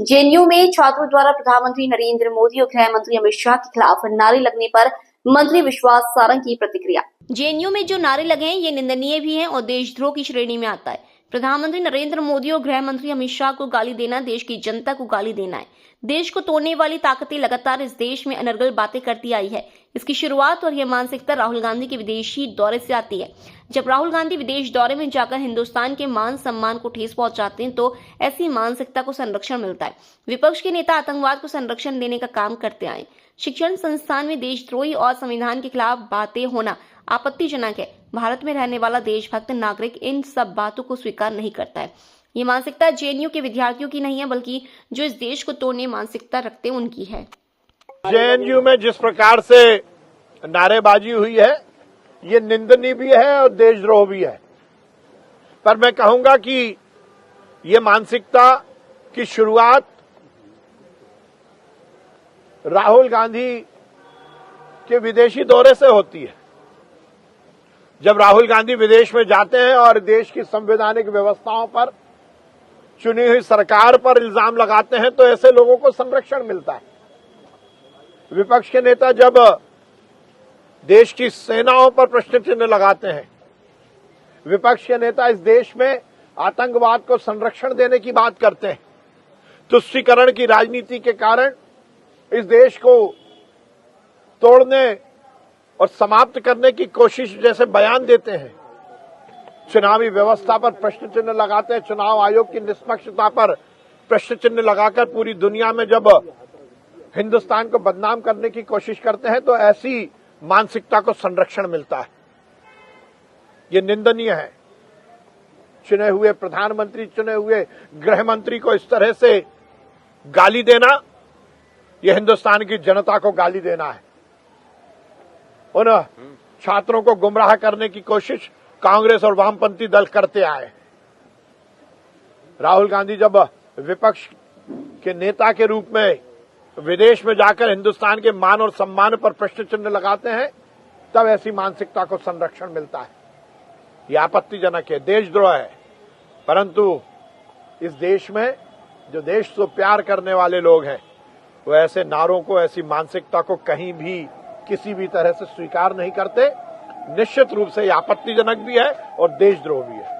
JNU में छात्रों द्वारा प्रधानमंत्री नरेंद्र मोदी और गृह मंत्री अमित शाह के खिलाफ नारे लगने पर मंत्री विश्वास सारंग की प्रतिक्रिया। जेएनयू में जो नारे लगे हैं ये निंदनीय भी हैं और देशद्रोह की श्रेणी में आता है। प्रधानमंत्री नरेंद्र मोदी और गृह मंत्री अमित शाह को गाली देना देश की जनता को गाली देना है। देश को तोड़ने वाली ताकतें लगातार इस देश में अनर्गल बातें करती आई है। इसकी शुरुआत और यह मानसिकता राहुल गांधी के विदेशी दौरे से आती है। जब राहुल गांधी विदेश दौरे में जाकर हिंदुस्तान के मान सम्मान को ठेस पहुंचाते हैं तो ऐसी मानसिकता को संरक्षण मिलता है। विपक्ष के नेता आतंकवाद को संरक्षण देने का काम करते आए। शिक्षण संस्थान में देशद्रोही और संविधान के खिलाफ बातें होना आपत्तिजनक है। भारत में रहने वाला देशभक्त नागरिक इन सब बातों को स्वीकार नहीं करता है। ये मानसिकता जेएनयू के विद्यार्थियों की नहीं है, बल्कि जो इस देश को तोड़ने मानसिकता रखते हैं उनकी है। जेएनयू में जिस प्रकार से नारेबाजी हुई है ये निंदनीय भी है और देशद्रोह भी है, पर मैं कहूंगा कि ये मानसिकता की शुरुआत राहुल गांधी के विदेशी दौरे से होती है। जब राहुल गांधी विदेश में जाते हैं और देश की संवैधानिक व्यवस्थाओं पर, चुनी हुई सरकार पर इल्जाम लगाते हैं तो ऐसे लोगों को संरक्षण मिलता है। विपक्ष के नेता जब देश की सेनाओं पर प्रश्न चिन्ह लगाते हैं, विपक्ष के नेता इस देश में आतंकवाद को संरक्षण देने की बात करते हैं, तुष्टीकरण की राजनीति के कारण इस देश को तोड़ने और समाप्त करने की कोशिश जैसे बयान देते हैं, चुनावी व्यवस्था पर प्रश्न चिन्ह लगाते हैं, चुनाव आयोग की निष्पक्षता पर प्रश्न चिन्ह लगाकर पूरी दुनिया में जब हिंदुस्तान को बदनाम करने की कोशिश करते हैं तो ऐसी मानसिकता को संरक्षण मिलता है। ये निंदनीय है। चुने हुए प्रधानमंत्री, चुने हुए गृह मंत्री को इस तरह से गाली देना, यह हिंदुस्तान की जनता को गाली देना है। उन छात्रों को गुमराह करने की कोशिश कांग्रेस और वामपंथी दल करते आए। राहुल गांधी जब विपक्ष के नेता के रूप में विदेश में जाकर हिंदुस्तान के मान और सम्मान पर प्रश्न चिन्ह लगाते हैं तब ऐसी मानसिकता को संरक्षण मिलता है। यह आपत्तिजनक है, देशद्रोह है। परंतु इस देश में जो देश से प्यार करने वाले लोग हैं वो ऐसे नारों को, ऐसी मानसिकता को कहीं भी किसी भी तरह से स्वीकार नहीं करते। निश्चित रूप से यह आपत्तिजनक भी है और देशद्रोह भी है।